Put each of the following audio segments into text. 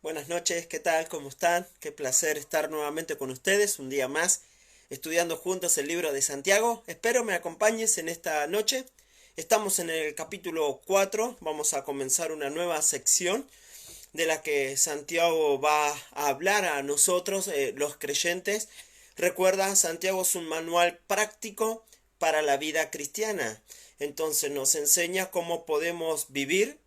Buenas noches, ¿qué tal? ¿Cómo están? Qué placer estar nuevamente con ustedes, un día más, estudiando juntos el libro de Santiago. Espero me acompañes en esta noche. Estamos en el capítulo 4, vamos a comenzar una nueva sección de la que Santiago va a hablar a nosotros, los creyentes. Recuerda, Santiago es un manual práctico para la vida cristiana. Entonces nos enseña cómo podemos vivir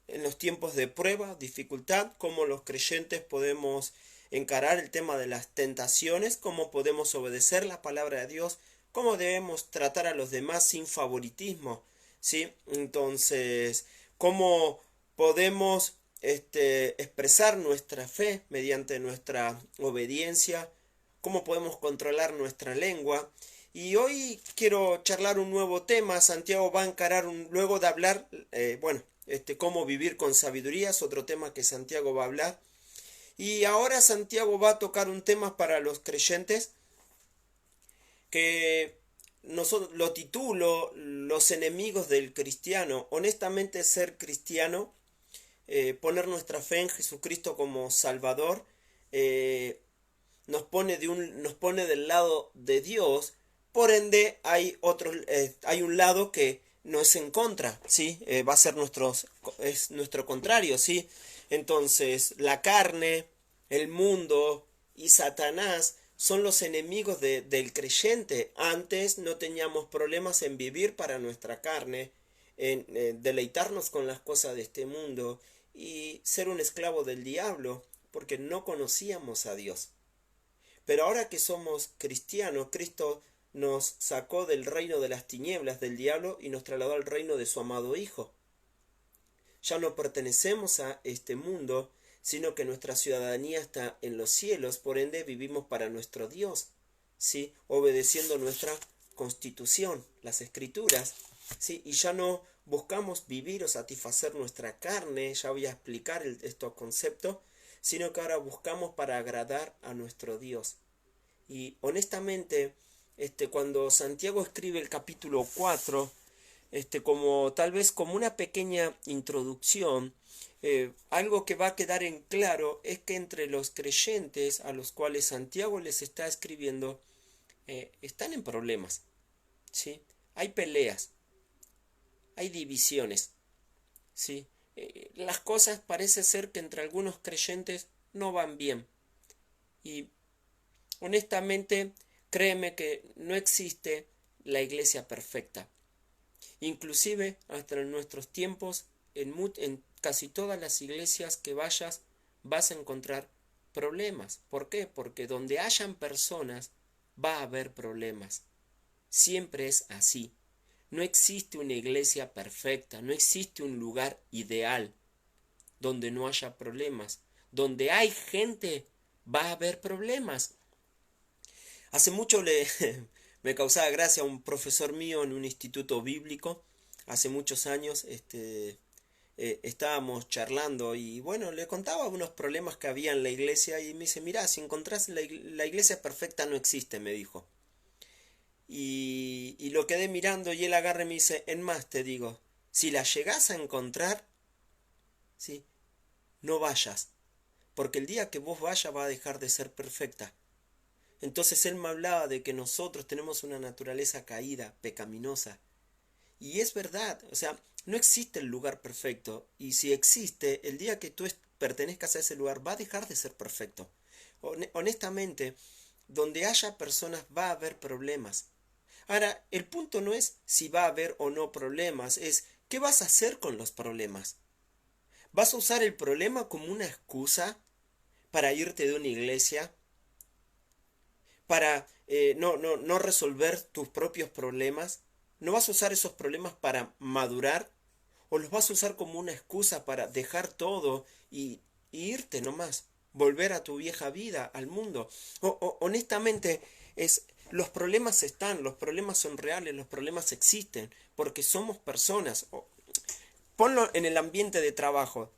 en los tiempos de prueba, dificultad, cómo los creyentes podemos encarar el tema de las tentaciones, cómo podemos obedecer la palabra de Dios, cómo debemos tratar a los demás sin favoritismo, ¿sí? Entonces, cómo podemos expresar nuestra fe mediante nuestra obediencia, cómo podemos controlar nuestra lengua. Y hoy quiero charlar un nuevo tema. Santiago va a encarar, luego de hablar, cómo vivir con sabiduría, es otro tema que Santiago va a hablar. Y ahora Santiago va a tocar un tema para los creyentes que nosotros lo titulo Los enemigos del cristiano. Honestamente, ser cristiano, poner nuestra fe en Jesucristo como Salvador, eh, nos pone del lado de Dios. Por ende hay un lado que no es en contra, ¿sí? Va a ser es nuestro contrario, ¿sí? Entonces la carne, el mundo y Satanás son los enemigos del creyente. Antes no teníamos problemas en vivir para nuestra carne, en deleitarnos con las cosas de este mundo y ser un esclavo del diablo, porque no conocíamos a Dios. Pero ahora que somos cristianos, Cristo nos sacó del reino de las tinieblas del diablo y nos trasladó al reino de su amado Hijo. Ya no pertenecemos a este mundo, sino que nuestra ciudadanía está en los cielos, por ende vivimos para nuestro Dios, ¿sí? Obedeciendo nuestra constitución, las escrituras, ¿sí? Y ya no buscamos vivir o satisfacer nuestra carne, ya voy a explicar estos conceptos, sino que ahora buscamos para agradar a nuestro Dios. Y honestamente, cuando Santiago escribe el capítulo 4, como tal vez como una pequeña introducción, algo que va a quedar en claro es que entre los creyentes a los cuales Santiago les está escribiendo, están en problemas, ¿sí? Hay peleas, hay divisiones, ¿sí? Las cosas parece ser que entre algunos creyentes no van bien. Y honestamente, créeme que no existe la iglesia perfecta. Inclusive, hasta en nuestros tiempos, en casi todas las iglesias que vayas, vas a encontrar problemas. ¿Por qué? Porque donde hayan personas, va a haber problemas. Siempre es así. No existe una iglesia perfecta, no existe un lugar ideal donde no haya problemas. Donde hay gente, va a haber problemas. Hace mucho me causaba gracia un profesor mío en un instituto bíblico. Hace muchos años estábamos charlando y bueno, le contaba unos problemas que había en la iglesia y me dice, mirá, si encontrás la iglesia perfecta no existe, me dijo. Y lo quedé mirando y él agarra y me dice, en más te digo, si la llegás a encontrar, ¿sí? No vayas, porque el día que vos vayas va a dejar de ser perfecta. Entonces él me hablaba de que nosotros tenemos una naturaleza caída, pecaminosa. Y es verdad, o sea, no existe el lugar perfecto. Y si existe, el día que tú pertenezcas a ese lugar va a dejar de ser perfecto. Honestamente, donde haya personas va a haber problemas. Ahora, el punto no es si va a haber o no problemas, es qué vas a hacer con los problemas. ¿Vas a usar el problema como una excusa para irte de una iglesia? Para no resolver tus propios problemas? ¿No vas a usar esos problemas para madurar? ¿O los vas a usar como una excusa para dejar todo y irte nomás? Volver a tu vieja vida, al mundo. Honestamente, los problemas están, los problemas son reales, los problemas existen, porque somos personas. Ponlo en el ambiente de trabajo.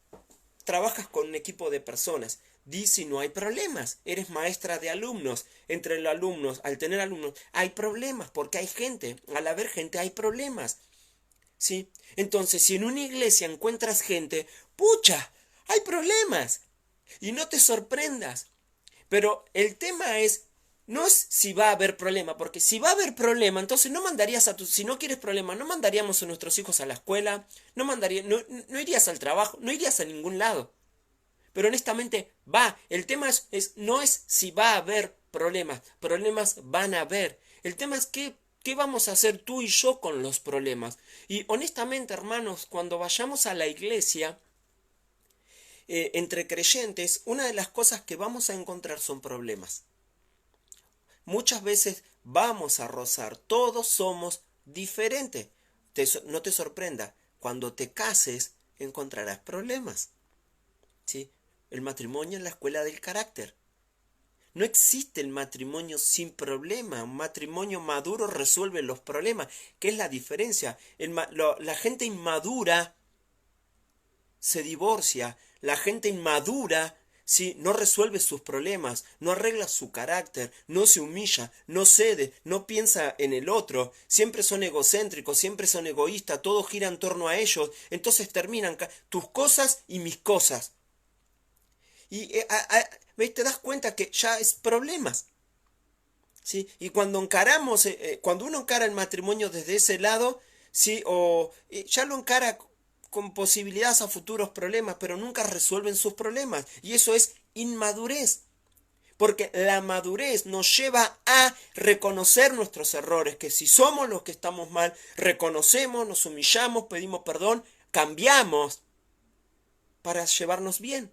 Trabajas con un equipo de personas. Di si no hay problemas. Eres maestra de alumnos. Entre los alumnos, al tener alumnos, hay problemas porque hay gente. Al haber gente hay problemas. ¿Sí? Entonces, si en una iglesia encuentras gente, pucha, hay problemas. Y no te sorprendas. Pero el tema es, no es si va a haber problema, porque si va a haber problema, entonces no mandarías a tus, si no quieres problema, no mandaríamos a nuestros hijos a la escuela, no irías al trabajo, no irías a ningún lado. Pero honestamente, el tema no es si va a haber problemas, problemas van a haber. El tema es qué vamos a hacer tú y yo con los problemas. Y honestamente, hermanos, cuando vayamos a la iglesia, entre creyentes, una de las cosas que vamos a encontrar son problemas. Muchas veces vamos a rozar, todos somos diferentes. No te sorprenda, cuando te cases encontrarás problemas. ¿Sí? El matrimonio es la escuela del carácter. No existe el matrimonio sin problema. Un matrimonio maduro resuelve los problemas. ¿Qué es la diferencia? La gente inmadura se divorcia. La gente inmadura, ¿sí?, no resuelve sus problemas, no arregla su carácter, no se humilla, no cede, no piensa en el otro. Siempre son egocéntricos, siempre son egoístas, todo gira en torno a ellos. Entonces terminan tus cosas y mis cosas. Y te das cuenta que ya es problemas. ¿Sí? Y cuando encaramos, cuando uno encara el matrimonio desde ese lado, ¿sí?, ya lo encara con posibilidades a futuros problemas, pero nunca resuelven sus problemas. Y eso es inmadurez. Porque la madurez nos lleva a reconocer nuestros errores, que si somos los que estamos mal, reconocemos, nos humillamos, pedimos perdón, cambiamos para llevarnos bien.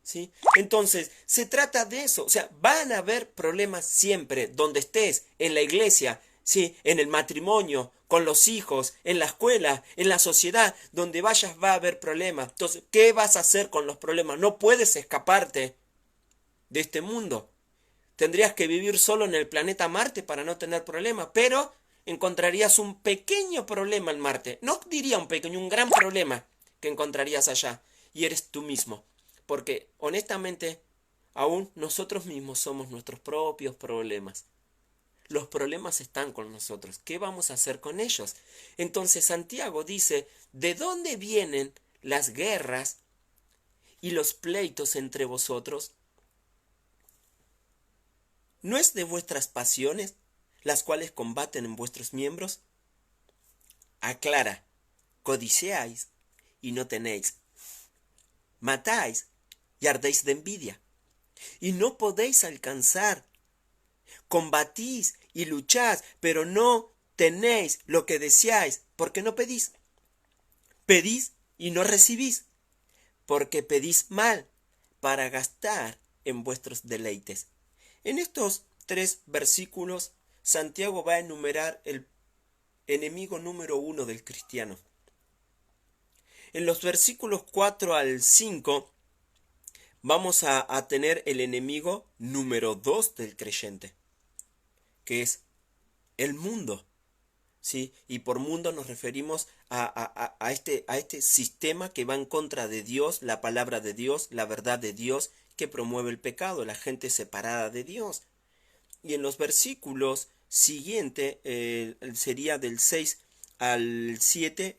¿Sí? Entonces, se trata de eso. O sea, van a haber problemas siempre, donde estés, en la iglesia, ¿sí?, en el matrimonio, con los hijos, en la escuela, en la sociedad, donde vayas va a haber problemas. Entonces, ¿qué vas a hacer con los problemas? No puedes escaparte de este mundo. Tendrías que vivir solo en el planeta Marte para no tener problemas, pero encontrarías un pequeño problema en Marte. No diría un pequeño, un gran problema que encontrarías allá. Y eres tú mismo. Porque, honestamente, aún nosotros mismos somos nuestros propios problemas. Los problemas están con nosotros. ¿Qué vamos a hacer con ellos? Entonces Santiago dice, ¿de dónde vienen las guerras y los pleitos entre vosotros? ¿No es de vuestras pasiones las cuales combaten en vuestros miembros? Aclara, codiciáis y no tenéis. Matáis y ardéis de envidia, y no podéis alcanzar. Combatís y lucháis, pero no tenéis lo que deseáis, porque no pedís. Pedís y no recibís, porque pedís mal, para gastar en vuestros deleites. En estos 3 versículos, Santiago va a enumerar el enemigo número 1 del cristiano. En los versículos 4 al 5, vamos a tener el enemigo número 2 del creyente, que es el mundo. ¿Sí? Y por mundo nos referimos a este sistema que va en contra de Dios, la palabra de Dios, la verdad de Dios, que promueve el pecado, la gente separada de Dios. Y en los versículos siguientes, sería del 6 al 7,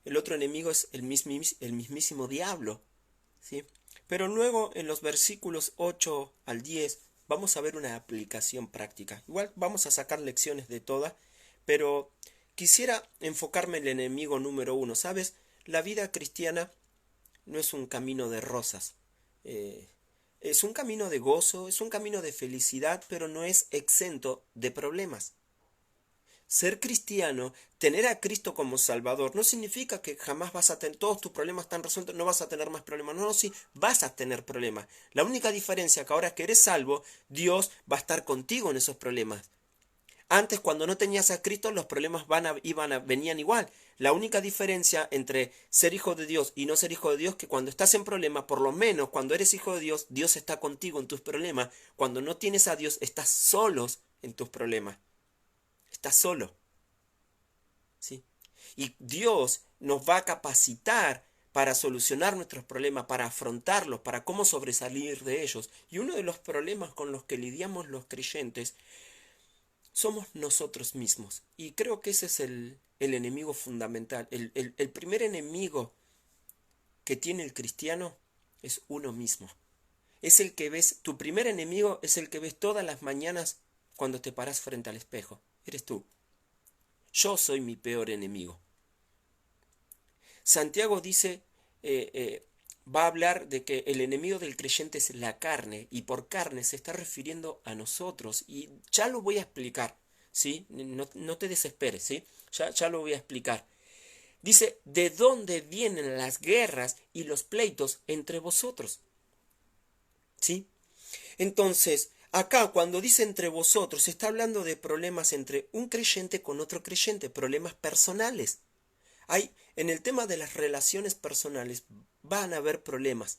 el otro enemigo es el mismísimo diablo. ¿Sí? Pero luego en los versículos 8 al 10 vamos a ver una aplicación práctica. Igual vamos a sacar lecciones de todas, pero quisiera enfocarme en el enemigo número 1. ¿Sabes? La vida cristiana no es un camino de rosas. Es un camino de gozo, es un camino de felicidad, pero no es exento de problemas. Ser cristiano, tener a Cristo como Salvador, no significa que jamás vas a tener, todos tus problemas están resueltos, no vas a tener más problemas. No, sí, vas a tener problemas. La única diferencia es que ahora que eres salvo, Dios va a estar contigo en esos problemas. Antes, cuando no tenías a Cristo, los problemas venían igual. La única diferencia entre ser hijo de Dios y no ser hijo de Dios es que cuando estás en problemas, por lo menos cuando eres hijo de Dios, Dios está contigo en tus problemas. Cuando no tienes a Dios, estás solos en tus problemas. Estás solo. ¿Sí? Y Dios nos va a capacitar para solucionar nuestros problemas, para afrontarlos, para cómo sobresalir de ellos. Y uno de los problemas con los que lidiamos los creyentes somos nosotros mismos. Y creo que ese es el enemigo fundamental. El primer enemigo que tiene el cristiano es uno mismo. Es el que ves, tu primer enemigo es el que ves todas las mañanas cuando te paras frente al espejo. Eres tú. Yo soy mi peor enemigo. Santiago dice, va a hablar de que el enemigo del creyente es la carne, y por carne se está refiriendo a nosotros, y ya lo voy a explicar, ¿sí? No te desesperes, ¿sí? Ya lo voy a explicar. Dice, ¿de dónde vienen las guerras y los pleitos entre vosotros? ¿Sí? Entonces, acá cuando dice entre vosotros, se está hablando de problemas entre un creyente con otro creyente, problemas personales. En el tema de las relaciones personales van a haber problemas,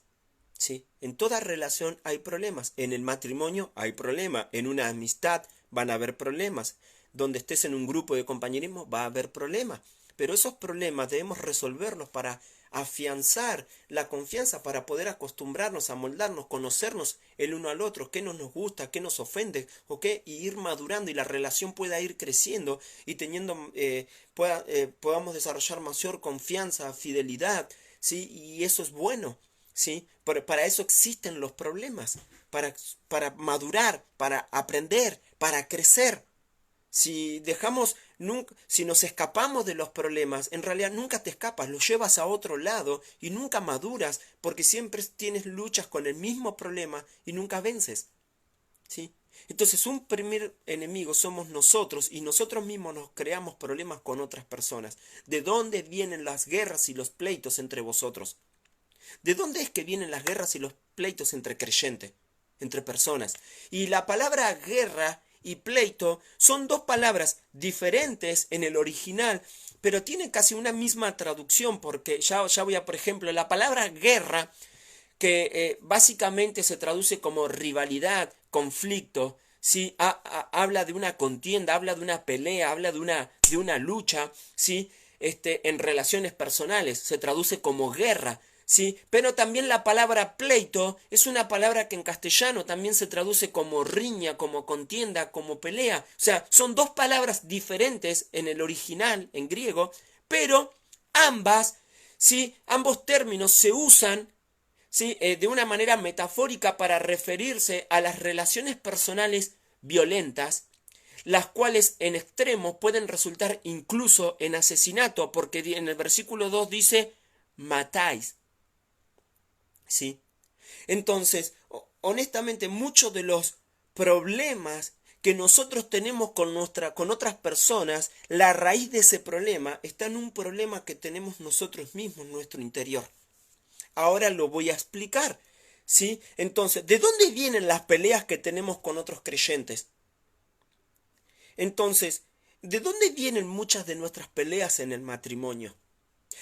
¿sí? En toda relación hay problemas. En el matrimonio hay problemas. En una amistad van a haber problemas. Donde estés en un grupo de compañerismo va a haber problemas. Pero esos problemas debemos resolverlos para afianzar la confianza, para poder acostumbrarnos, a moldarnos, conocernos el uno al otro, qué no nos gusta, qué nos ofende, o qué, y ir madurando y la relación pueda ir creciendo y teniendo, podamos desarrollar mayor confianza, fidelidad, ¿sí? Y eso es bueno, ¿sí? Para eso existen los problemas, para madurar, para aprender, para crecer. Si dejamos, si nos escapamos de los problemas, en realidad nunca te escapas, los llevas a otro lado y nunca maduras, porque siempre tienes luchas con el mismo problema y nunca vences, ¿sí? Entonces un primer enemigo somos nosotros y nosotros mismos nos creamos problemas con otras personas. ¿De dónde vienen las guerras y los pleitos entre vosotros? ¿De dónde es que vienen las guerras y los pleitos entre creyentes, entre personas? Y la palabra guerra y pleito son dos palabras diferentes en el original, pero tienen casi una misma traducción, porque ya voy a, por ejemplo, la palabra guerra, que básicamente se traduce como rivalidad, conflicto, ¿sí? Habla de una contienda, habla de una pelea, habla de una lucha, ¿sí? En relaciones personales, se traduce como guerra, ¿sí? Pero también la palabra pleito es una palabra que en castellano también se traduce como riña, como contienda, como pelea. O sea, son dos palabras diferentes en el original, en griego, pero ambas, ¿sí? Ambos términos se usan, ¿sí? De una manera metafórica para referirse a las relaciones personales violentas, las cuales en extremo pueden resultar incluso en asesinato, porque en el versículo 2 dice matáis, ¿sí? Entonces, honestamente, muchos de los problemas que nosotros tenemos con otras personas, la raíz de ese problema está en un problema que tenemos nosotros mismos en nuestro interior. Ahora lo voy a explicar, ¿sí? Entonces, ¿de dónde vienen las peleas que tenemos con otros creyentes? Entonces, ¿de dónde vienen muchas de nuestras peleas en el matrimonio?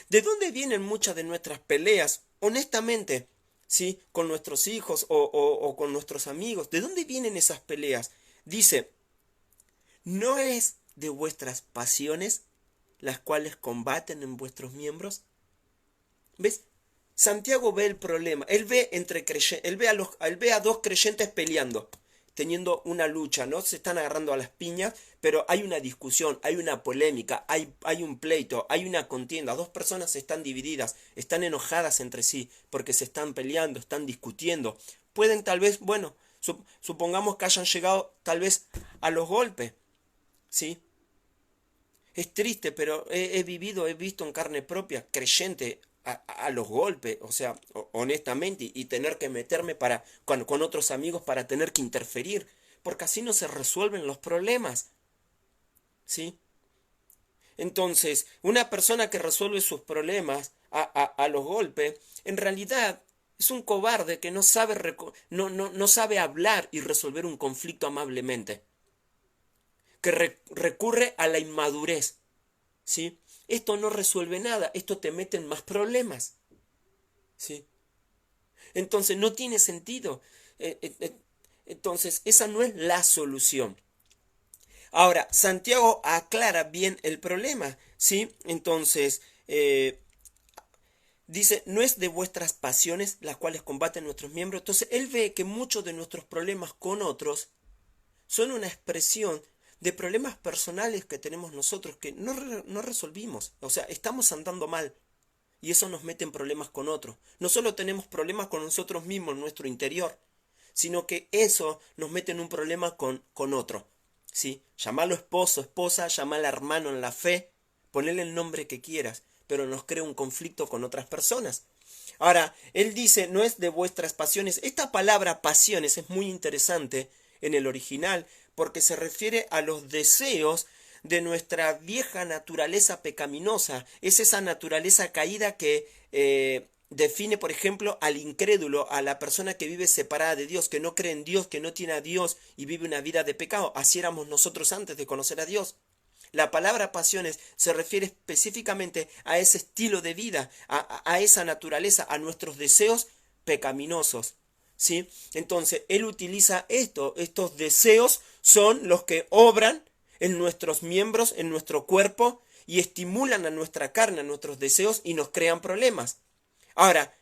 ¿De dónde vienen muchas de nuestras peleas, honestamente, ¿sí? Con nuestros hijos o con nuestros amigos? ¿De dónde vienen esas peleas? Dice, ¿no es de vuestras pasiones las cuales combaten en vuestros miembros? ¿Ves? Santiago ve el problema. Él ve él ve a dos creyentes peleando, teniendo una lucha, ¿no? Se están agarrando a las piñas, pero hay una discusión, hay una polémica, hay un pleito, hay una contienda. Dos personas están divididas, están enojadas entre sí, porque se están peleando, están discutiendo. Pueden tal vez, bueno, supongamos que hayan llegado tal vez a los golpes, ¿sí? Es triste, pero he visto en carne propia, creyente, a los golpes, o sea, honestamente, y tener que meterme con otros amigos para tener que interferir, porque así no se resuelven los problemas, ¿sí? Entonces, una persona que resuelve sus problemas a los golpes, en realidad es un cobarde que no sabe, no sabe hablar y resolver un conflicto amablemente, que recurre a la inmadurez, ¿sí? Esto no resuelve nada, esto te mete en más problemas, ¿sí? Entonces no tiene sentido. Entonces esa no es la solución. Ahora, Santiago aclara bien el problema, ¿sí? Entonces, dice, no es de vuestras pasiones las cuales combaten nuestros miembros. Entonces, él ve que muchos de nuestros problemas con otros son una expresión de problemas personales que tenemos nosotros que no resolvimos. O sea, estamos andando mal. y eso nos mete en problemas con otros. No solo tenemos problemas con nosotros mismos en nuestro interior, sino que eso nos mete en un problema con otro. ¿Sí? Llamalo esposo, esposa, llamalo hermano en la fe, ponele el nombre que quieras, pero nos crea un conflicto con otras personas. Ahora, él dice, no es de vuestras pasiones. Esta palabra pasiones es muy interesante en el original, porque se refiere a los deseos de nuestra vieja naturaleza pecaminosa. Es esa naturaleza caída que define, por ejemplo, al incrédulo, a la persona que vive separada de Dios, que no cree en Dios, que no tiene a Dios y vive una vida de pecado. Así éramos nosotros antes de conocer a Dios. La palabra pasiones se refiere específicamente a ese estilo de vida, a esa naturaleza, a nuestros deseos pecaminosos. ¿Sí? Entonces, él utiliza estos deseos son los que obran en nuestros miembros, en nuestro cuerpo, y estimulan a nuestra carne, a nuestros deseos, y nos crean problemas. Ahora,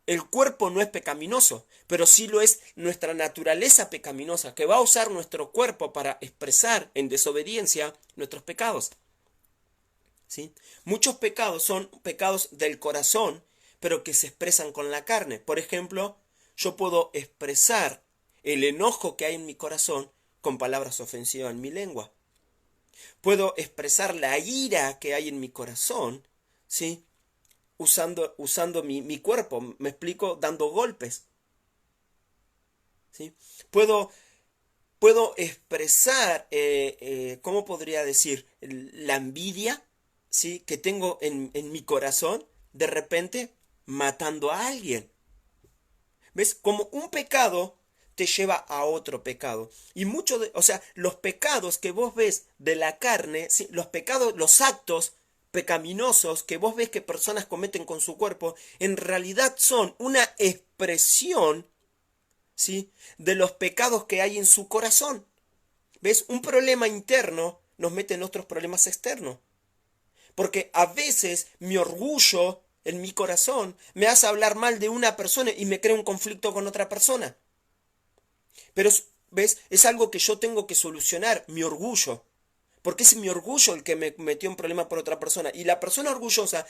el cuerpo no es pecaminoso, pero sí lo es nuestra naturaleza pecaminosa, que va a usar nuestro cuerpo para expresar en desobediencia nuestros pecados. ¿Sí? Muchos pecados son pecados del corazón, pero que se expresan con la carne. Por ejemplo, yo puedo expresar el enojo que hay en mi corazón con palabras ofensivas en mi lengua. Puedo expresar la ira que hay en mi corazón, ¿sí? usando mi cuerpo, me explico, dando golpes. ¿Sí? Puedo expresar, ¿cómo podría decir? La envidia, ¿sí? Que tengo en mi corazón, de repente matando a alguien. ¿Ves? Como un pecado te lleva a otro pecado. Y o sea, los pecados que vos ves de la carne, ¿sí? Los pecados, los actos pecaminosos que vos ves que personas cometen con su cuerpo, en realidad son una expresión, ¿sí? De los pecados que hay en su corazón. ¿Ves? Un problema interno nos mete en otros problemas externos. Porque a veces mi orgullo en mi corazón me hace hablar mal de una persona y me crea un conflicto con otra persona. Pero, ¿ves? Es algo que yo tengo que solucionar, mi orgullo. Porque es mi orgullo el que me metió en problema por otra persona. Y la persona orgullosa,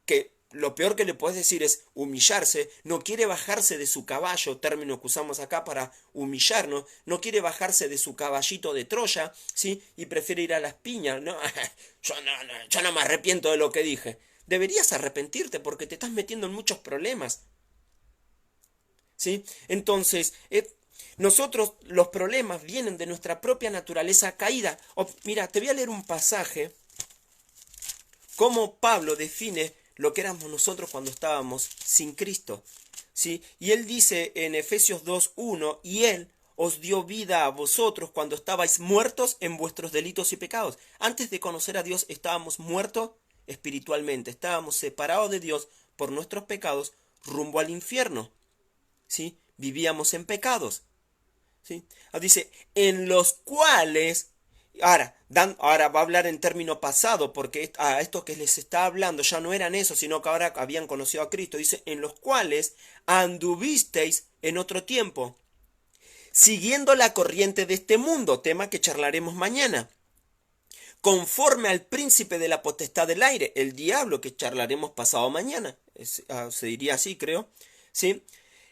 que lo peor que le puedes decir es humillarse, no quiere bajarse de su caballo, término que usamos acá para humillarnos, no quiere bajarse de su caballito de Troya, ¿sí? Y prefiere ir a las piñas. No, yo no me arrepiento de lo que dije. Deberías arrepentirte porque te estás metiendo en muchos problemas. ¿Sí? Entonces, nosotros los problemas vienen de nuestra propia naturaleza caída. Mira, te voy a leer un pasaje, cómo Pablo define lo que éramos nosotros cuando estábamos sin Cristo. ¿Sí? Y él dice en Efesios 2:1, y él os dio vida a vosotros cuando estabais muertos en vuestros delitos y pecados. Antes de conocer a Dios estábamos muertos espiritualmente, estábamos separados de Dios por nuestros pecados rumbo al infierno. ¿Sí? Vivíamos en pecados. ¿Sí? Dice, en los cuales, ahora va a hablar en término pasado, porque a estos que les está hablando ya no eran eso, sino que ahora habían conocido a Cristo. Dice, en los cuales anduvisteis en otro tiempo, siguiendo la corriente de este mundo, tema que charlaremos mañana, conforme al príncipe de la potestad del aire, el diablo, que charlaremos pasado mañana, se diría así, creo, ¿sí?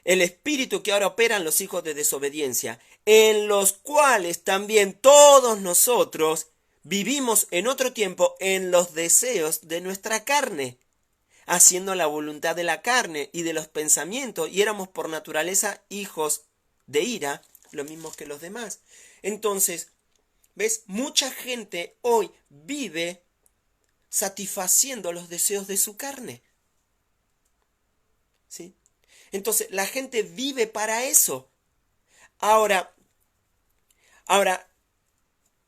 El espíritu que ahora opera en los hijos de desobediencia, en los cuales también todos nosotros vivimos en otro tiempo en los deseos de nuestra carne, haciendo la voluntad de la carne y de los pensamientos, y éramos por naturaleza hijos de ira, lo mismo que los demás. Entonces, ¿ves? Mucha gente hoy vive satisfaciendo los deseos de su carne. ¿Sí? Entonces, la gente vive para eso. Ahora,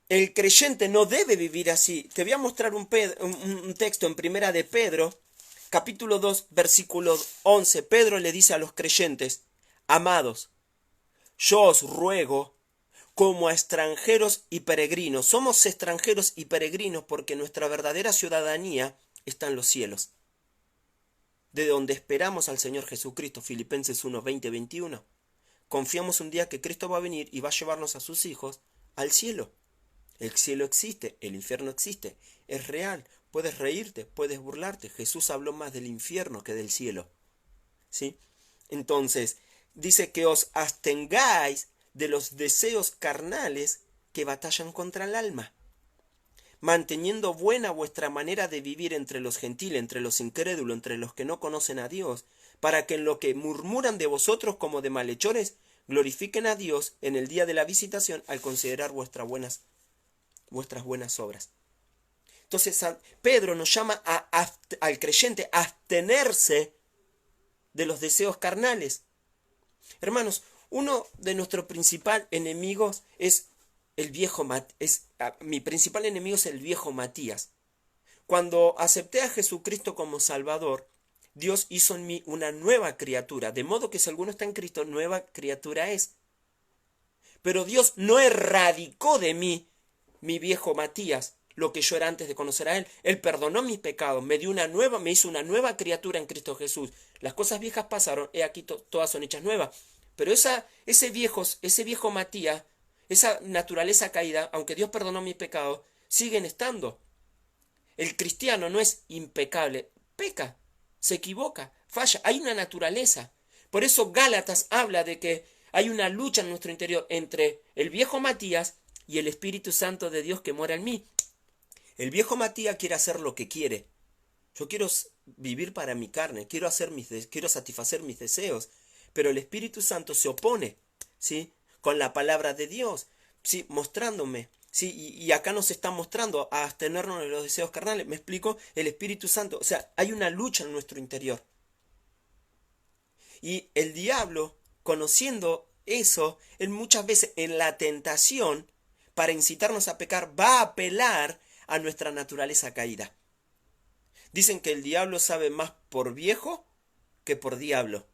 el creyente no debe vivir así. Te voy a mostrar un texto en Primera de Pedro, capítulo 2, versículo 11. Pedro le dice a los creyentes, amados, yo os ruego como a extranjeros y peregrinos. Somos extranjeros y peregrinos porque nuestra verdadera ciudadanía está en los cielos, de donde esperamos al Señor Jesucristo. Filipenses 1, 20, 21. Confiamos un día que Cristo va a venir y va a llevarnos a sus hijos al cielo. El cielo existe, el infierno existe, es real. puedes reírte, puedes burlarte. Jesús habló más del infierno que del cielo. ¿Sí? Entonces, dice que os abstengáis de los deseos carnales que batallan contra el alma, manteniendo buena vuestra manera de vivir entre los gentiles, entre los incrédulos, entre los que no conocen a Dios, para que en lo que murmuran de vosotros como de malhechores, glorifiquen a Dios en el día de la visitación al considerar vuestras buenas obras. Entonces, Pedro nos llama al creyente a abstenerse de los deseos carnales. Hermanos, uno de nuestros principales enemigos es mi principal enemigo es el viejo Matías. Cuando acepté a Jesucristo como Salvador, Dios hizo en mí una nueva criatura, de modo que si alguno está en Cristo, nueva criatura es. Pero Dios no erradicó de mí mi viejo Matías, lo que yo era antes de conocer a Él. Él perdonó mis pecados, me hizo una nueva criatura en Cristo Jesús. Las cosas viejas pasaron, he aquí todas son hechas nuevas. Pero ese viejo Matías, esa naturaleza caída, aunque Dios perdonó mis pecados, siguen estando. El cristiano no es impecable, peca, se equivoca, falla, hay una naturaleza. Por eso Gálatas habla de que hay una lucha en nuestro interior entre el viejo Matías y el Espíritu Santo de Dios que mora en mí. El viejo Matías quiere hacer lo que quiere. Yo quiero vivir para mi carne, quiero satisfacer mis deseos, pero el Espíritu Santo se opone, ¿sí?, con la palabra de Dios, ¿sí?, mostrándome, ¿sí?, y acá nos está mostrando a abstenernos de los deseos carnales. ¿Me explico? El Espíritu Santo, o sea, hay una lucha en nuestro interior. Y el diablo, conociendo eso, él muchas veces en la tentación, para incitarnos a pecar, va a apelar a nuestra naturaleza caída. Dicen que el diablo sabe más por viejo que por diablo,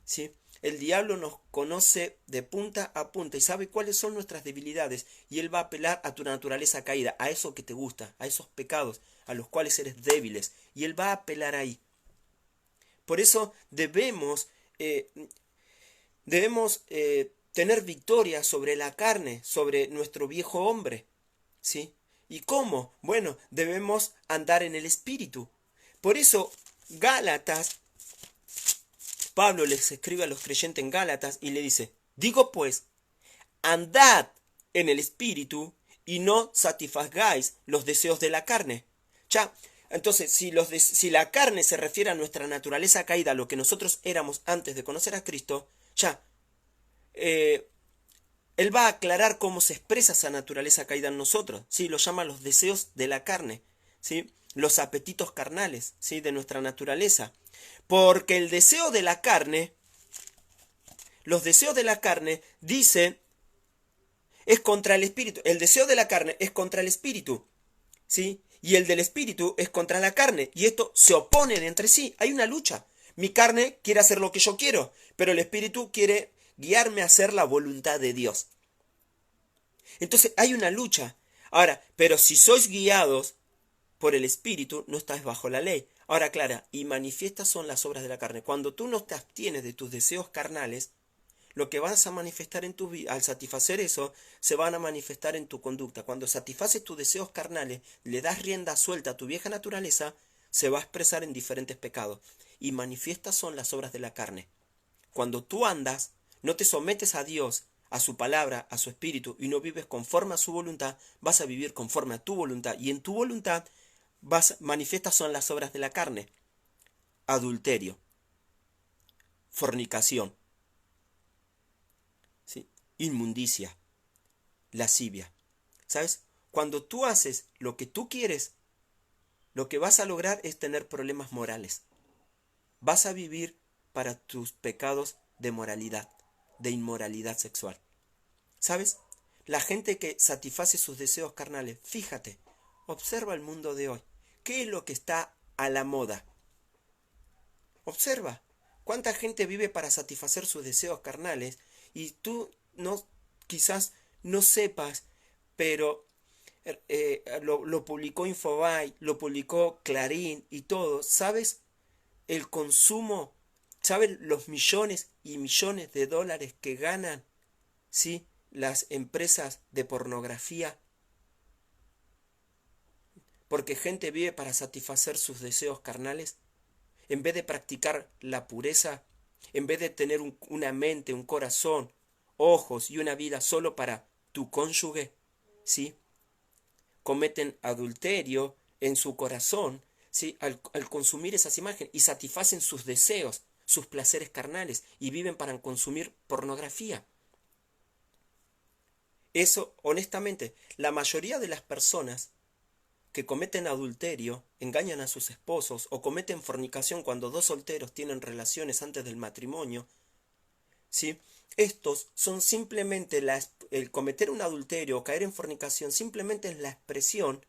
¿sí? El diablo nos conoce de punta a punta y sabe cuáles son nuestras debilidades, y él va a apelar a tu naturaleza caída, a eso que te gusta, a esos pecados a los cuales eres débiles, y él va a apelar ahí. Por eso debemos tener victoria sobre la carne, sobre nuestro viejo hombre, ¿sí? ¿Y cómo? Bueno, debemos andar en el Espíritu. Por eso Gálatas, Pablo les escribe a los creyentes en Gálatas y le dice: digo pues, andad en el Espíritu y no satisfagáis los deseos de la carne. Ya, entonces, si la carne se refiere a nuestra naturaleza caída, a lo que nosotros éramos antes de conocer a Cristo, ya, él va a aclarar cómo se expresa esa naturaleza caída en nosotros, ¿sí? Lo llama los deseos de la carne, ¿sí? Los apetitos carnales, ¿sí?, de nuestra naturaleza. Porque el deseo de la carne, los deseos de la carne, dice, es contra el espíritu. El deseo de la carne es contra el espíritu, ¿sí? Y el del espíritu es contra la carne. Y esto se oponen entre sí. Hay una lucha. Mi carne quiere hacer lo que yo quiero, pero el espíritu quiere guiarme a hacer la voluntad de Dios. Entonces hay una lucha. Ahora, pero si sois guiados por el espíritu, no estáis bajo la ley. Ahora, clara, y manifiestas son las obras de la carne. Cuando tú no te abstienes de tus deseos carnales, lo que vas a manifestar en tu vida, al satisfacer eso, se van a manifestar en tu conducta. Cuando satisfaces tus deseos carnales, le das rienda suelta a tu vieja naturaleza, se va a expresar en diferentes pecados. Y manifiestas son las obras de la carne. Cuando tú andas, no te sometes a Dios, a su palabra, a su espíritu, y no vives conforme a su voluntad, vas a vivir conforme a tu voluntad. Y en tu voluntad manifiestas son las obras de la carne: adulterio, fornicación, ¿sí?, inmundicia, lascivia. ¿Sabes? Cuando tú haces lo que tú quieres, lo que vas a lograr es tener problemas morales. Vas a vivir para tus pecados de moralidad, de inmoralidad sexual. ¿Sabes? La gente que satisface sus deseos carnales, fíjate, observa el mundo de hoy. ¿Qué es lo que está a la moda? Observa. ¿Cuánta gente vive para satisfacer sus deseos carnales? Y tú quizás no sepas, pero lo publicó Infobae, lo publicó Clarín y todo. ¿Sabes el consumo? ¿Sabes los millones y millones de dólares que ganan, ¿sí?, las empresas de pornografía? porque gente vive para satisfacer sus deseos carnales, en vez de practicar la pureza, en vez de tener una mente, un corazón, ojos y una vida solo para tu cónyuge, ¿sí? Cometen adulterio en su corazón, ¿sí? Al consumir esas imágenes y satisfacen sus deseos, sus placeres carnales y viven para consumir pornografía. Eso, honestamente, la mayoría de las personas que cometen adulterio, engañan a sus esposos o cometen fornicación cuando dos solteros tienen relaciones antes del matrimonio, ¿sí? Estos son simplemente el cometer un adulterio o caer en fornicación simplemente es la expresión,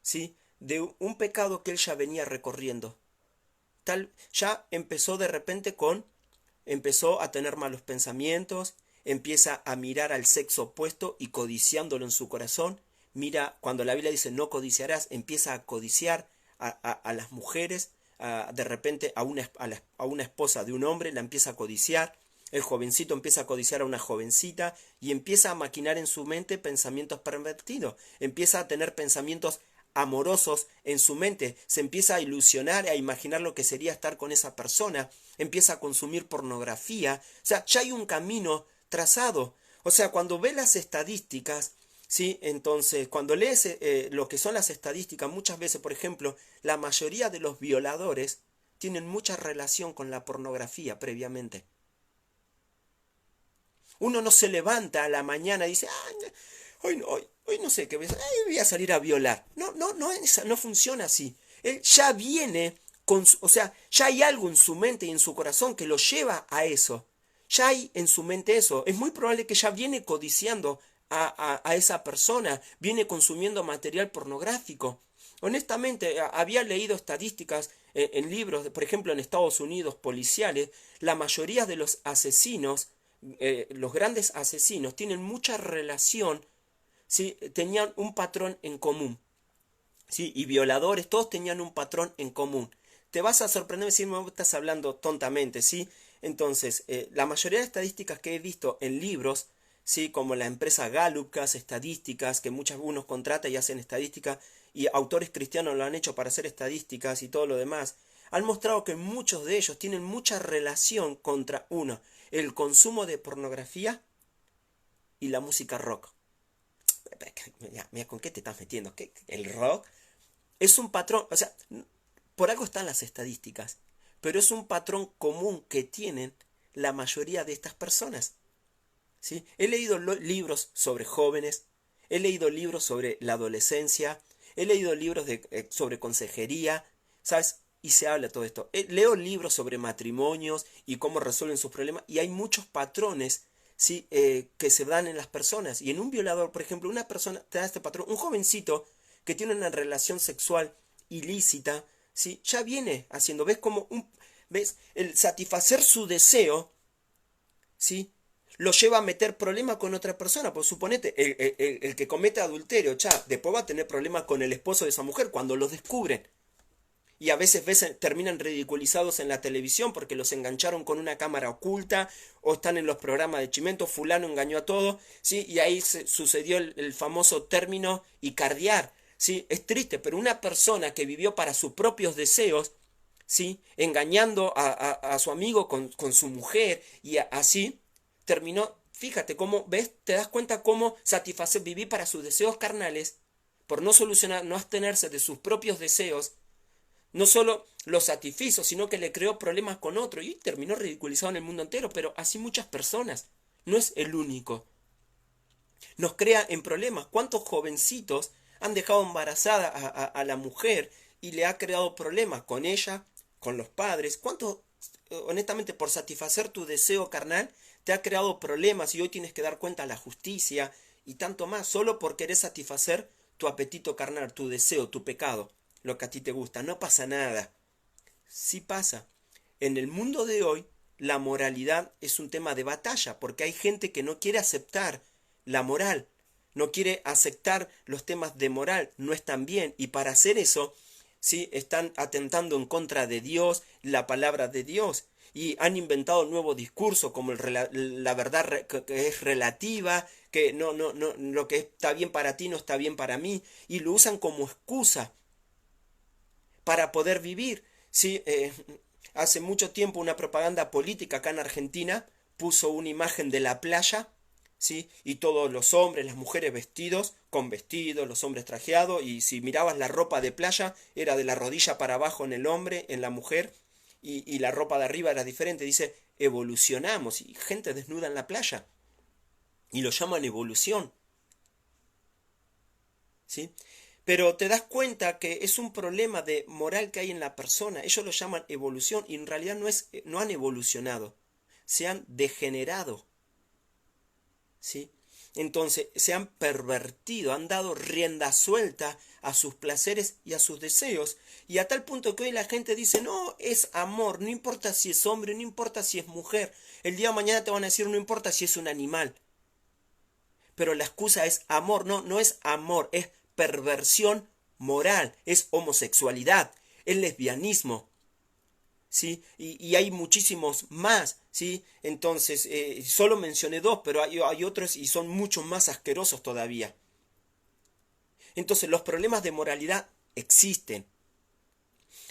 ¿sí?, de un pecado que él ya venía recorriendo. Ya empezó de repente empezó a tener malos pensamientos, empieza a mirar al sexo opuesto y codiciándolo en su corazón. Mira, cuando la Biblia dice no codiciarás, empieza a codiciar a las mujeres, de repente a una esposa de un hombre la empieza a codiciar, el jovencito empieza a codiciar a una jovencita y empieza a maquinar en su mente pensamientos pervertidos, empieza a tener pensamientos amorosos en su mente, se empieza a ilusionar, a imaginar lo que sería estar con esa persona, empieza a consumir pornografía, o sea, ya hay un camino trazado. O sea, cuando ve las estadísticas, ¿sí? Entonces, cuando lees lo que son las estadísticas, muchas veces, por ejemplo, la mayoría de los violadores tienen mucha relación con la pornografía previamente. Uno no se levanta a la mañana y dice, hoy no sé qué voy a salir a violar. No funciona así. Él ya viene o sea, ya hay algo en su mente y en su corazón que lo lleva a eso. Ya hay en su mente eso. Es muy probable que ya viene codiciando a esa persona, viene consumiendo material pornográfico. Honestamente, había leído estadísticas en libros, por ejemplo, en Estados Unidos, policiales, la mayoría de los asesinos, los grandes asesinos, tienen mucha relación, ¿sí? Tenían un patrón en común, ¿sí? Y violadores, todos tenían un patrón en común. Te vas a sorprender si me estás hablando tontamente, ¿sí? Entonces, la mayoría de estadísticas que he visto en libros, ¿sí?, como la empresa Gallup, que hace estadísticas, que unos contratan y hacen estadísticas, y autores cristianos lo han hecho para hacer estadísticas y todo lo demás, han mostrado que muchos de ellos tienen mucha relación contra uno, el consumo de pornografía y la música rock. Mira, ¿con qué te estás metiendo? ¿Qué? ¿El rock? Es un patrón, o sea, por algo están las estadísticas, pero es un patrón común que tienen la mayoría de estas personas. ¿Sí? He leído libros sobre jóvenes, he leído libros sobre la adolescencia, he leído libros sobre consejería, ¿sabes? Y se habla de todo esto. Leo libros sobre matrimonios y cómo resuelven sus problemas, y hay muchos patrones, ¿sí?, que se dan en las personas. Y en un violador, por ejemplo, una persona te da este patrón, un jovencito que tiene una relación sexual ilícita, ¿sí?, ya viene haciendo, ¿ves? El satisfacer su deseo, ¿sí?, lo lleva a meter problemas con otra persona. Pues suponete, el que comete adulterio, después va a tener problemas con el esposo de esa mujer cuando los descubren. Y a veces terminan ridiculizados en la televisión porque los engancharon con una cámara oculta o están en los programas de Chimento, fulano engañó a todos, ¿sí? Y ahí sucedió el famoso término icardiar, ¿sí? Es triste, pero una persona que vivió para sus propios deseos, ¿sí?, engañando a su amigo con su mujer y así, terminó, fíjate cómo, ¿ves? Te das cuenta cómo satisfacer, vivir para sus deseos carnales, por no solucionar, no abstenerse de sus propios deseos, no solo lo satisfizo, sino que le creó problemas con otro y terminó ridiculizado en el mundo entero, pero así muchas personas. No es el único. Nos crea en problemas. ¿Cuántos jovencitos han dejado embarazada a la mujer y le ha creado problemas con ella, con los padres? ¿Cuántos, honestamente, por satisfacer tu deseo carnal, te ha creado problemas y hoy tienes que dar cuenta a la justicia y tanto más, solo por querer satisfacer tu apetito carnal, tu deseo, tu pecado, lo que a ti te gusta? No pasa nada. Sí pasa. En el mundo de hoy, la moralidad es un tema de batalla, porque hay gente que no quiere aceptar la moral, no quiere aceptar los temas de moral, no están bien, y para hacer eso, ¿sí?, están atentando en contra de Dios, la palabra de Dios. Y han inventado nuevos discursos como la verdad que es relativa, que no, lo que está bien para ti no está bien para mí, y lo usan como excusa para poder vivir. ¿Sí? Hace mucho tiempo una propaganda política acá en Argentina puso una imagen de la playa, ¿sí? Y todos los hombres, las mujeres vestidos, con vestidos, los hombres trajeados, y si mirabas la ropa de playa era de la rodilla para abajo en el hombre, en la mujer, y la ropa de arriba era diferente. Dice, evolucionamos, y gente desnuda en la playa, y lo llaman evolución, ¿sí? Pero te das cuenta que es un problema de moral que hay en la persona. Ellos lo llaman evolución y en realidad no han evolucionado, se han degenerado, ¿sí? Entonces se han pervertido, han dado rienda suelta a sus placeres y a sus deseos. Y a tal punto que hoy la gente dice, no, es amor, no importa si es hombre, no importa si es mujer. El día de mañana te van a decir, no importa si es un animal. Pero la excusa es amor, no es amor, es perversión moral, es homosexualidad, es lesbianismo, ¿sí? Y hay muchísimos más, ¿sí? Entonces, solo mencioné dos, pero hay otros y son mucho más asquerosos todavía. Entonces, los problemas de moralidad existen,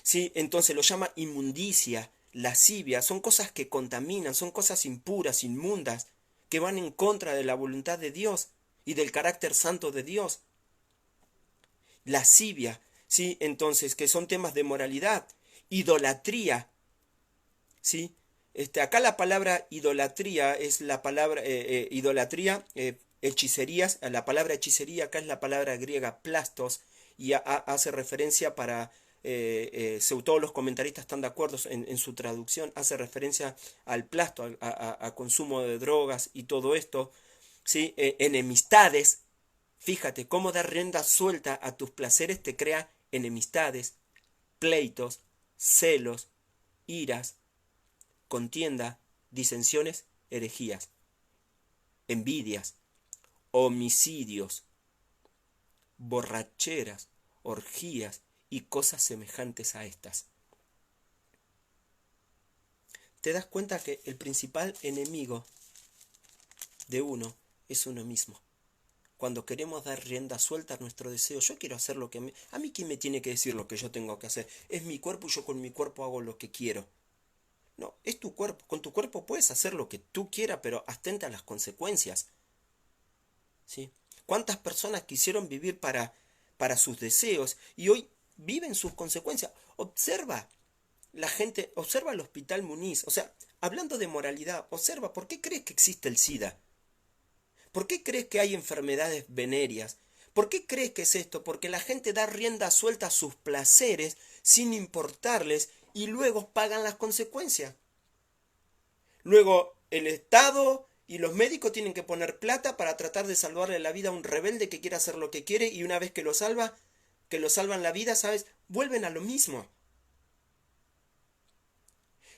¿sí? Entonces, lo llama inmundicia, lascivia, son cosas que contaminan, son cosas impuras, inmundas, que van en contra de la voluntad de Dios y del carácter santo de Dios. Lascivia, ¿sí? Entonces, que son temas de moralidad. Idolatría, ¿sí? Acá la palabra idolatría es la palabra idolatría, hechicerías, la palabra hechicería acá es la palabra griega plastos y hace referencia para, todos los comentaristas están de acuerdo en su traducción, hace referencia al plasto, a consumo de drogas y todo esto, ¿sí? Enemistades, fíjate, cómo dar rienda suelta a tus placeres te crea enemistades, pleitos, celos, iras, contienda, disensiones, herejías, envidias, homicidios, borracheras, orgías y cosas semejantes a estas. Te das cuenta que el principal enemigo de uno es uno mismo. Cuando queremos dar rienda suelta a nuestro deseo, yo quiero hacer lo que a mí quién me tiene que decir lo que yo tengo que hacer. Es mi cuerpo y yo con mi cuerpo hago lo que quiero. No, es tu cuerpo. Con tu cuerpo puedes hacer lo que tú quieras, pero atenta a las consecuencias, ¿sí? ¿Cuántas personas quisieron vivir para sus deseos y hoy viven sus consecuencias? Observa la gente, observa el Hospital Muniz. O sea, hablando de moralidad, observa, ¿por qué crees que existe el SIDA? ¿Por qué crees que hay enfermedades venéreas? ¿Por qué crees que es esto? Porque la gente da rienda suelta a sus placeres sin importarles y luego pagan las consecuencias. Luego el Estado y los médicos tienen que poner plata para tratar de salvarle la vida a un rebelde que quiere hacer lo que quiere y una vez que lo salva, que lo salvan la vida, ¿sabes? Vuelven a lo mismo.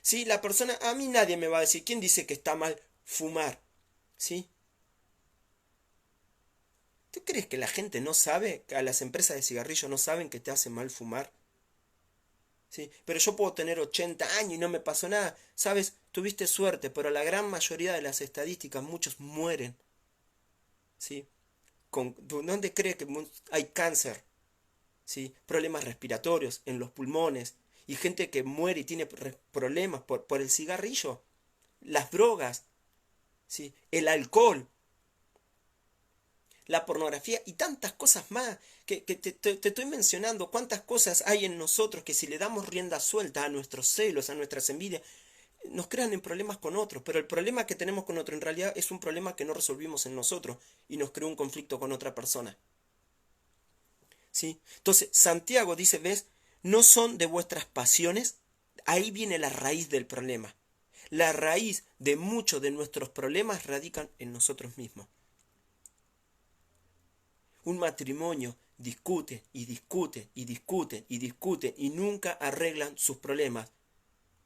Sí, la persona, a mí nadie me va a decir, ¿quién dice que está mal fumar? ¿Sí? ¿Tú crees que la gente no sabe, que a las empresas de cigarrillos no saben que te hace mal fumar? ¿Sí? Pero yo puedo tener 80 años y no me pasó nada. ¿Sabes? Tuviste suerte, pero la gran mayoría de las estadísticas, muchos mueren. ¿Sí? ¿Dónde crees que hay cáncer? ¿Sí? Problemas respiratorios en los pulmones. Y gente que muere y tiene problemas por el cigarrillo. Las drogas. ¿Sí? El alcohol. La pornografía y tantas cosas más que te estoy mencionando, cuántas cosas hay en nosotros que si le damos rienda suelta a nuestros celos, a nuestras envidias, nos crean en problemas con otros, pero el problema que tenemos con otro en realidad es un problema que no resolvimos en nosotros y nos creó un conflicto con otra persona. ¿Sí? Entonces, Santiago dice, ¿ves? No son de vuestras pasiones, ahí viene la raíz del problema. La raíz de muchos de nuestros problemas radican en nosotros mismos. Un matrimonio discute y discute y discute y discute y nunca arreglan sus problemas.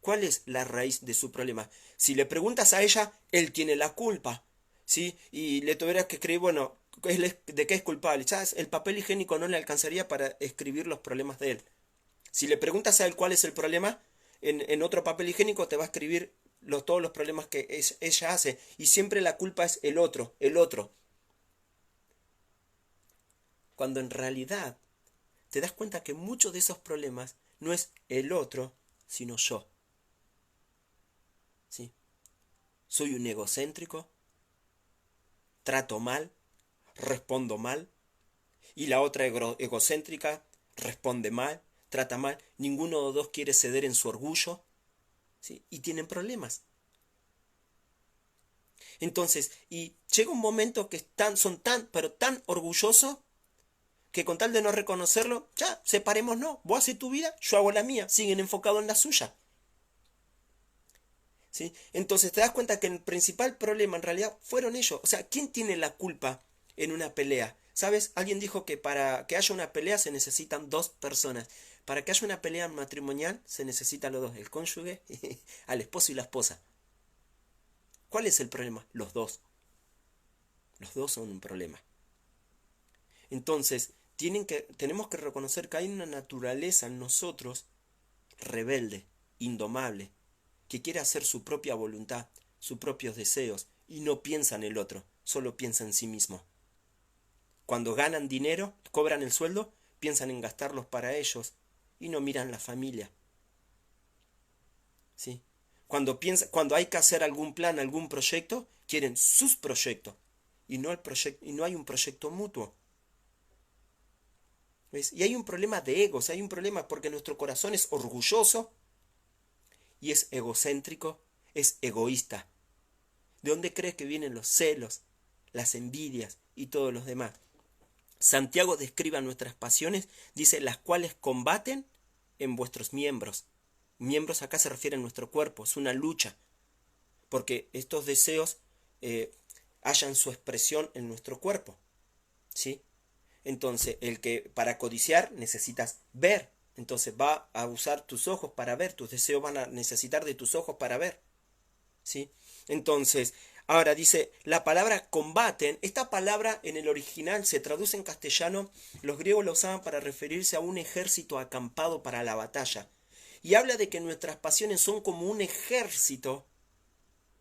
¿Cuál es la raíz de su problema? Si le preguntas a ella, él tiene la culpa, ¿sí? Y le tuvieras que escribir, bueno, ¿de qué es culpable? ¿Sabes? El papel higiénico no le alcanzaría para escribir los problemas de él. Si le preguntas a él cuál es el problema, en otro papel higiénico te va a escribir todos los problemas que ella hace. Y siempre la culpa es el otro, el otro. Cuando en realidad te das cuenta que muchos de esos problemas no es el otro, sino yo. ¿Sí? Soy un egocéntrico, trato mal, respondo mal, y la otra egocéntrica responde mal, trata mal, ninguno de los dos quiere ceder en su orgullo, ¿sí? Y tienen problemas. Entonces, y llega un momento que son pero tan orgullosos, que con tal de no reconocerlo, ya, separémonos, vos haces tu vida, yo hago la mía, siguen enfocados en la suya. ¿Sí? Entonces te das cuenta que el principal problema en realidad fueron ellos. O sea, ¿quién tiene la culpa en una pelea? ¿Sabes? Alguien dijo que para que haya una pelea se necesitan dos personas. Para que haya una pelea matrimonial se necesitan los dos, el cónyuge, al esposo y la esposa. ¿Cuál es el problema? Los dos. Los dos son un problema. Entonces, tenemos que reconocer que hay una naturaleza en nosotros rebelde, indomable, que quiere hacer su propia voluntad, sus propios deseos, y no piensa en el otro, solo piensa en sí mismo. Cuando ganan dinero, cobran el sueldo, piensan en gastarlos para ellos y no miran la familia. ¿Sí? Cuando hay que hacer algún plan, algún proyecto, quieren sus proyectos y no hay un proyecto mutuo. ¿Ves? Y hay un problema de egos, hay un problema porque nuestro corazón es orgulloso y es egocéntrico, es egoísta. ¿De dónde crees que vienen los celos, las envidias y todos los demás? Santiago describe nuestras pasiones, dice, las cuales combaten en vuestros miembros. Miembros acá se refiere a nuestro cuerpo, es una lucha, porque estos deseos hallan su expresión en nuestro cuerpo, ¿sí? Entonces, para codiciar necesitas ver, entonces va a usar tus ojos para ver, tus deseos van a necesitar de tus ojos para ver, ¿sí? Entonces, ahora dice, la palabra combaten, esta palabra en el original se traduce en castellano, los griegos la usaban para referirse a un ejército acampado para la batalla. Y habla de que nuestras pasiones son como un ejército,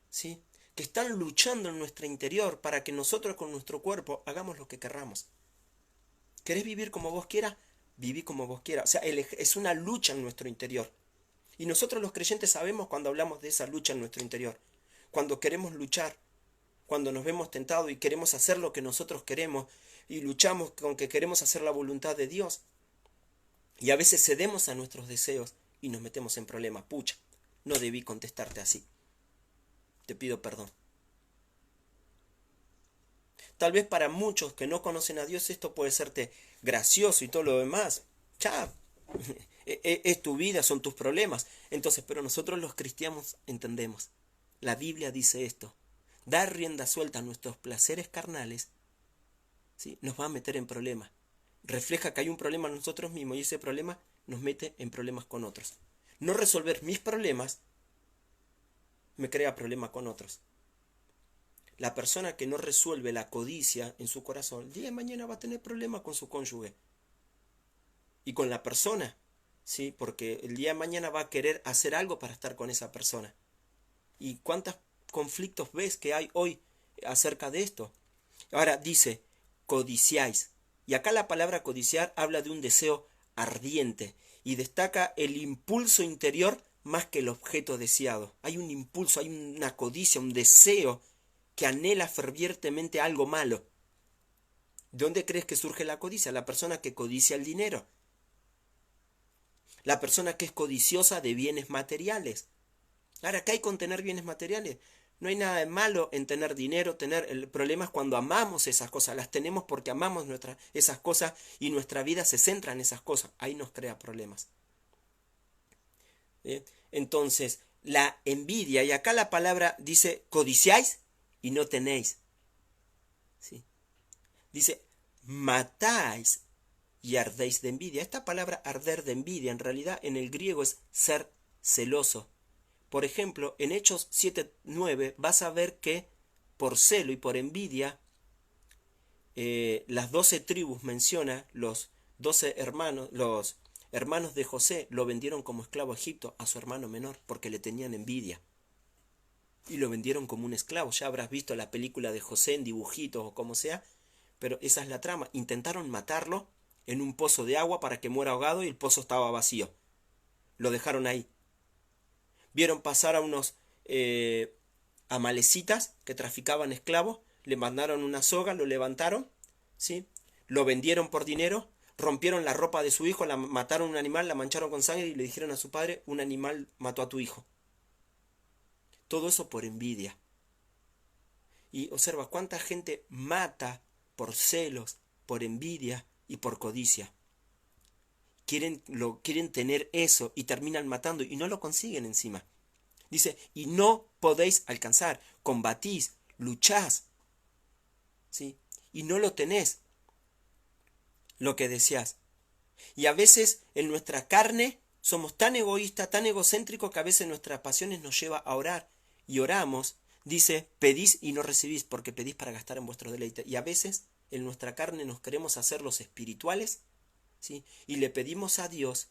¿sí? Que están luchando en nuestro interior para que nosotros con nuestro cuerpo hagamos lo que querramos. ¿Querés vivir como vos quieras? Viví como vos quieras. O sea, es una lucha en nuestro interior. Y nosotros los creyentes sabemos cuando hablamos de esa lucha en nuestro interior. Cuando queremos luchar, cuando nos vemos tentados y queremos hacer lo que nosotros queremos y luchamos con que queremos hacer la voluntad de Dios. Y a veces cedemos a nuestros deseos y nos metemos en problemas. Pucha, no debí contestarte así. Te pido perdón. Tal vez para muchos que no conocen a Dios esto puede serte gracioso y todo lo demás. Ya, es tu vida, son tus problemas. Entonces, pero nosotros los cristianos entendemos. La Biblia dice esto. Dar rienda suelta a nuestros placeres carnales, ¿sí? Nos va a meter en problemas. Refleja que hay un problema en nosotros mismos y ese problema nos mete en problemas con otros. No resolver mis problemas me crea problemas con otros. La persona que no resuelve la codicia en su corazón, el día de mañana va a tener problemas con su cónyuge. Y con la persona, ¿sí? Porque el día de mañana va a querer hacer algo para estar con esa persona. ¿Y cuántos conflictos ves que hay hoy acerca de esto? Ahora dice, codiciáis. Y acá la palabra codiciar habla de un deseo ardiente y destaca el impulso interior más que el objeto deseado. Hay un impulso, hay una codicia, un deseo que anhela fervientemente algo malo. ¿De dónde crees que surge la codicia? La persona que codicia el dinero. La persona que es codiciosa de bienes materiales. Ahora, ¿qué hay con tener bienes materiales? No hay nada de malo en tener dinero, el problema es cuando amamos esas cosas, las tenemos porque amamos esas cosas y nuestra vida se centra en esas cosas, ahí nos crea problemas. Entonces, la envidia, y acá la palabra dice, codiciáis y no tenéis. ¿Sí? Dice, matáis y ardéis de envidia. Esta palabra arder de envidia en realidad en el griego es ser celoso. Por ejemplo, en Hechos 7:9 vas a ver que por celo y por envidia las 12 tribus menciona, los 12 hermanos, hermanos de José lo vendieron como esclavo a Egipto a su hermano menor porque le tenían envidia. Y lo vendieron como un esclavo. Ya habrás visto la película de José en dibujitos o como sea, pero esa es la trama. Intentaron matarlo en un pozo de agua para que muera ahogado y el pozo estaba vacío. Lo dejaron ahí. Vieron pasar a unos amalecitas que traficaban esclavos, le mandaron una soga, lo levantaron, ¿sí? Lo vendieron por dinero, rompieron la ropa de su hijo, mataron un animal, la mancharon con sangre y le dijeron a su padre, un animal mató a tu hijo. Todo eso por envidia. Y observa cuánta gente mata por celos, por envidia y por codicia. Quieren tener eso y terminan matando y no lo consiguen encima. Dice, y no podéis alcanzar, combatís, luchás, ¿sí? Y no lo tenés, lo que deseás. Y a veces en nuestra carne somos tan egoístas, tan egocéntricos que a veces nuestras pasiones nos lleva a orar. Y oramos, dice, pedís y no recibís porque pedís para gastar en vuestro deleite. Y a veces en nuestra carne nos queremos hacer los espirituales, ¿sí? Y le pedimos a Dios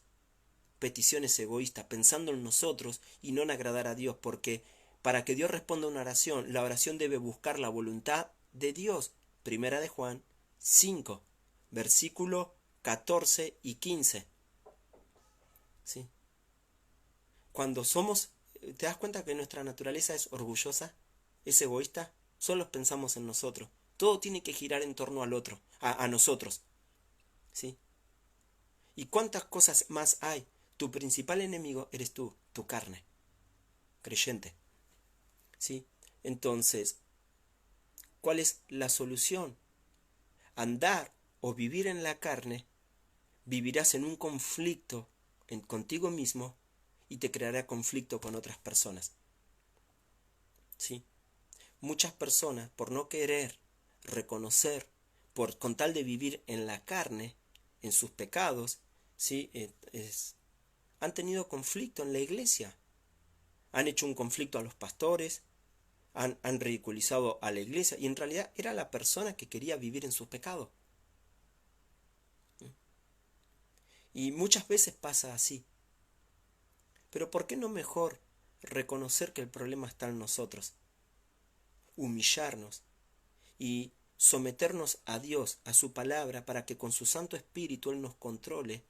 peticiones egoístas, pensando en nosotros y no en agradar a Dios, porque para que Dios responda a una oración, la oración debe buscar la voluntad de Dios. Primera de Juan 5, versículo 14 y 15. ¿Sí? Cuando ¿te das cuenta que nuestra naturaleza es orgullosa? ¿Es egoísta? Solo pensamos en nosotros. Todo tiene que girar en torno al otro, a nosotros. ¿Sí? ¿Y cuántas cosas más hay? Tu principal enemigo eres tú, tu carne, creyente. ¿Sí? Entonces, ¿cuál es la solución? Andar o vivir en la carne, vivirás en un conflicto contigo mismo y te creará conflicto con otras personas. ¿Sí? Muchas personas, por no querer reconocer, con tal de vivir en la carne, en sus pecados, ¿sí? Han tenido conflicto en la iglesia. Han hecho un conflicto a los pastores, han ridiculizado a la iglesia y en realidad era la persona que quería vivir en sus pecados. Y muchas veces pasa así. Pero ¿por qué no mejor reconocer que el problema está en nosotros? Humillarnos y someternos a Dios, a su palabra, para que con su Santo Espíritu Él nos controle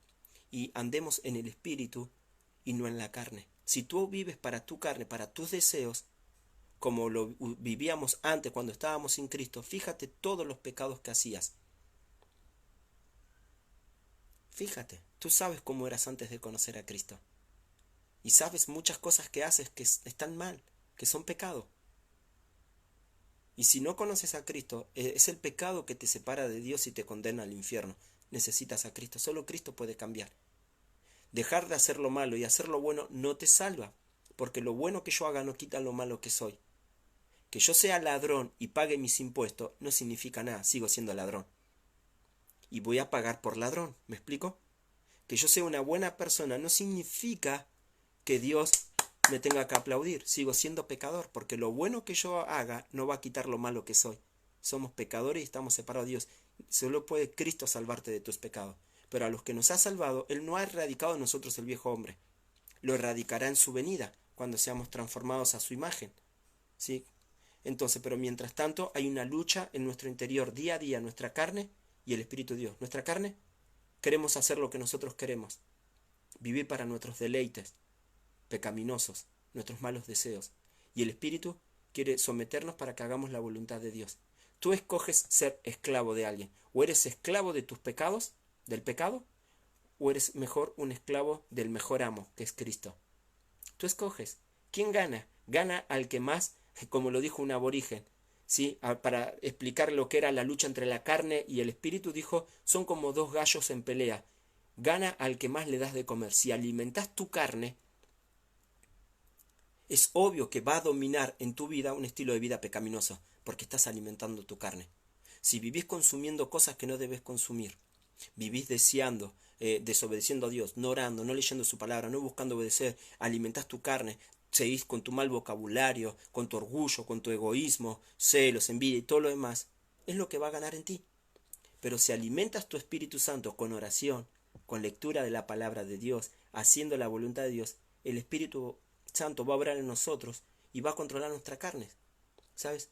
y andemos en el Espíritu y no en la carne. Si tú vives para tu carne, para tus deseos, como lo vivíamos antes cuando estábamos sin Cristo, fíjate todos los pecados que hacías. Fíjate, tú sabes cómo eras antes de conocer a Cristo. Y sabes muchas cosas que haces que están mal, que son pecado. Y si no conoces a Cristo, es el pecado que te separa de Dios y te condena al infierno. Necesitas a Cristo, solo Cristo puede cambiar. Dejar de hacer lo malo y hacer lo bueno no te salva, porque lo bueno que yo haga no quita lo malo que soy. Que yo sea ladrón y pague mis impuestos no significa nada, sigo siendo ladrón. Y voy a pagar por ladrón, ¿me explico? Que yo sea una buena persona no significa que Dios me tenga que aplaudir, sigo siendo pecador, porque lo bueno que yo haga no va a quitar lo malo que soy. Somos pecadores y estamos separados de Dios. Solo puede Cristo salvarte de tus pecados. Pero a los que nos ha salvado, Él no ha erradicado en nosotros el viejo hombre. Lo erradicará en su venida, cuando seamos transformados a su imagen. ¿Sí? Entonces, pero mientras tanto hay una lucha en nuestro interior día a día, nuestra carne y el Espíritu de Dios. Nuestra carne, queremos hacer lo que nosotros queremos, vivir para nuestros deleites pecaminosos, nuestros malos deseos. Y el Espíritu quiere someternos para que hagamos la voluntad de Dios. Tú escoges ser esclavo de alguien. O eres esclavo de tus pecados, del pecado, o eres mejor un esclavo del mejor amo, que es Cristo. Tú escoges. ¿Quién gana? Gana al que más, como lo dijo un aborigen, ¿sí? Para explicar lo que era la lucha entre la carne y el espíritu, dijo, son como dos gallos en pelea. Gana al que más le das de comer. Si alimentas tu carne, es obvio que va a dominar en tu vida un estilo de vida pecaminoso, porque estás alimentando tu carne. Si vivís consumiendo cosas que no debes consumir, vivís deseando, desobedeciendo a Dios, no orando, no leyendo su palabra, no buscando obedecer, alimentás tu carne, seguís con tu mal vocabulario, con tu orgullo, con tu egoísmo, celos, envidia y todo lo demás, es lo que va a ganar en ti. Pero si alimentas tu Espíritu Santo con oración, con lectura de la palabra de Dios, haciendo la voluntad de Dios, el Espíritu Santo va a obrar en nosotros y va a controlar nuestra carne. ¿Sabes?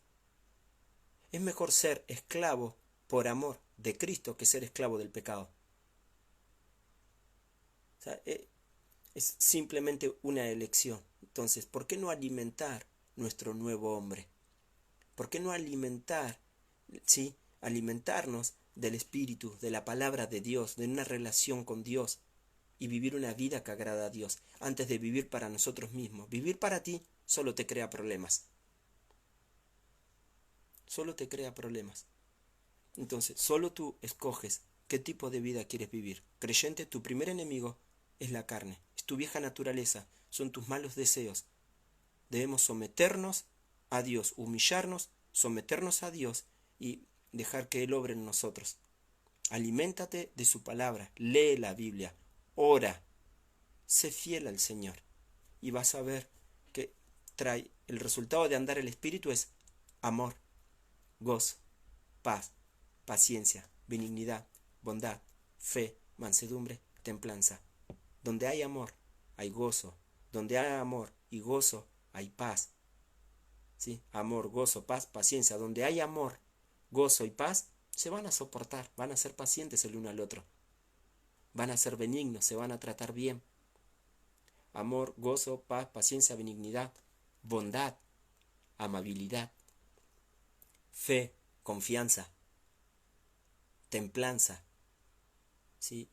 Es mejor ser esclavo por amor de Cristo que ser esclavo del pecado. O sea, es simplemente una elección. Entonces, ¿por qué no alimentar nuestro nuevo hombre? ¿Por qué no alimentarnos del Espíritu, de la palabra de Dios, de una relación con Dios y vivir una vida que agrada a Dios antes de vivir para nosotros mismos? Vivir para ti solo te crea problemas. Solo te crea problemas. Entonces, solo tú escoges qué tipo de vida quieres vivir. Creyente, tu primer enemigo es la carne, es tu vieja naturaleza, son tus malos deseos. Debemos someternos a Dios, humillarnos, someternos a Dios y dejar que Él obre en nosotros. Aliméntate de su palabra, lee la Biblia, ora, sé fiel al Señor y vas a ver que trae el resultado de andar el Espíritu es amor, gozo, paz, paciencia, benignidad, bondad, fe, mansedumbre, templanza. Donde hay amor, hay gozo. Donde hay amor y gozo, hay paz. ¿Sí? Amor, gozo, paz, paciencia. Donde hay amor, gozo y paz, se van a soportar, van a ser pacientes el uno al otro. Van a ser benignos, se van a tratar bien. Amor, gozo, paz, paciencia, benignidad, bondad, amabilidad, fe, confianza, templanza. ¿Sí?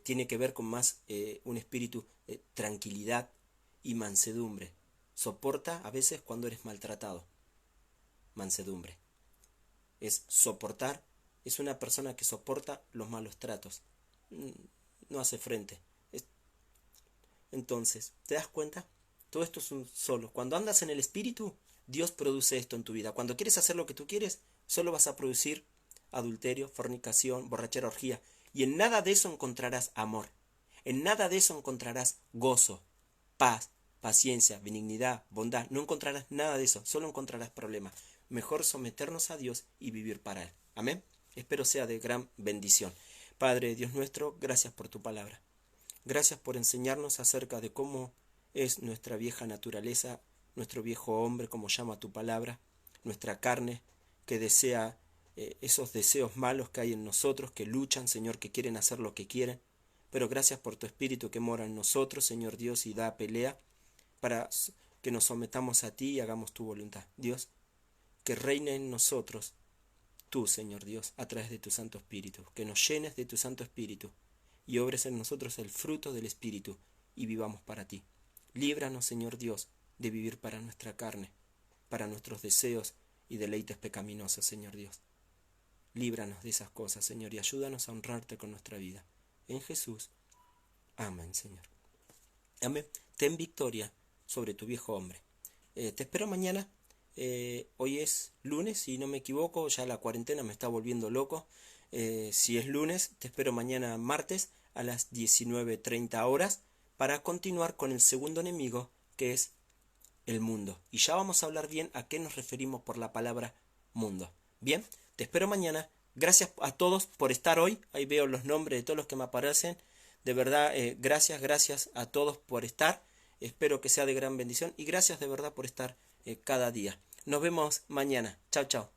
Tiene que ver con más un espíritu de tranquilidad y mansedumbre. Soporta a veces cuando eres maltratado. Mansedumbre. Es soportar, es una persona que soporta los malos tratos. No hace frente. Entonces, ¿te das cuenta? Todo esto es un solo. Cuando andas en el espíritu, Dios produce esto en tu vida. Cuando quieres hacer lo que tú quieres, solo vas a producir adulterio, fornicación, borrachera, orgía. Y en nada de eso encontrarás amor. En nada de eso encontrarás gozo, paz, paciencia, benignidad, bondad. No encontrarás nada de eso, solo encontrarás problemas. Mejor someternos a Dios y vivir para Él. Amén. Espero sea de gran bendición. Padre Dios nuestro, gracias por tu palabra. Gracias por enseñarnos acerca de cómo es nuestra vieja naturaleza, nuestro viejo hombre, como llama tu palabra, nuestra carne que desea esos deseos malos que hay en nosotros, que luchan, Señor, que quieren hacer lo que quieren. Pero gracias por tu Espíritu que mora en nosotros, Señor Dios, y da pelea para que nos sometamos a ti y hagamos tu voluntad. Dios, que reine en nosotros tú, Señor Dios, a través de tu Santo Espíritu, que nos llenes de tu Santo Espíritu y obres en nosotros el fruto del Espíritu y vivamos para ti. Líbranos, Señor Dios, de vivir para nuestra carne, para nuestros deseos y deleites pecaminosos, Señor Dios. Líbranos de esas cosas, Señor, y ayúdanos a honrarte con nuestra vida. En Jesús. Amén, Señor. Amén. Ten victoria sobre tu viejo hombre. Te espero mañana. Hoy es lunes, si no me equivoco, ya la cuarentena me está volviendo loco. Si es lunes, te espero mañana martes a las 19:30 horas para continuar con el segundo enemigo, que es el mundo. Y ya vamos a hablar bien a qué nos referimos por la palabra mundo. Bien, te espero mañana. Gracias a todos por estar hoy. Ahí veo los nombres de todos los que me aparecen. De verdad, gracias a todos por estar. Espero que sea de gran bendición y gracias de verdad por estar cada día. Nos vemos mañana. Chao, chao.